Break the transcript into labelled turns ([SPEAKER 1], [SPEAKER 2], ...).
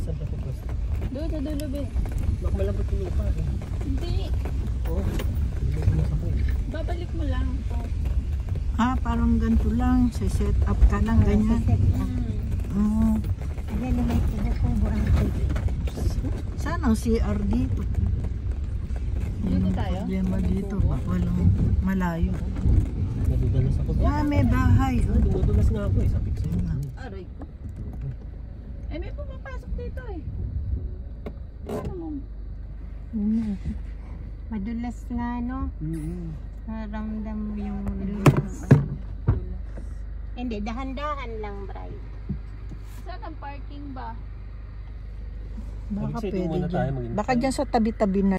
[SPEAKER 1] Saan ka pupwesto?
[SPEAKER 2] Doon sa dulo, be.
[SPEAKER 1] Baka malambot yung lupa.
[SPEAKER 2] Hindi.
[SPEAKER 1] Oo. Hindi mo
[SPEAKER 2] Babalik mo lang.
[SPEAKER 3] Ah, parang ganito lang. Set up ka lang, ganyan. Oo.
[SPEAKER 4] Ayan na may kubo ang tubig.
[SPEAKER 3] Saan ang CR dito?
[SPEAKER 2] Dito tayo?
[SPEAKER 3] Problema dito. Walang malayo.
[SPEAKER 1] Nadudalas ako.
[SPEAKER 3] Ah, may bahay.
[SPEAKER 1] Dumudulas nga ako eh. Sa pixel.
[SPEAKER 2] Aray ko. Eh, may pumapasok dito eh. Ano mo?
[SPEAKER 4] Madulas nga, no? Naramdam mo yung dulas. Hindi, dahan-dahan lang, Bray.
[SPEAKER 2] Saan ang parking ba?
[SPEAKER 3] Baka
[SPEAKER 1] Mag-exit
[SPEAKER 3] pwede
[SPEAKER 1] muna tayo,
[SPEAKER 3] dyan.
[SPEAKER 1] mag-intay.
[SPEAKER 3] Baka dyan sa tabi-tabi na.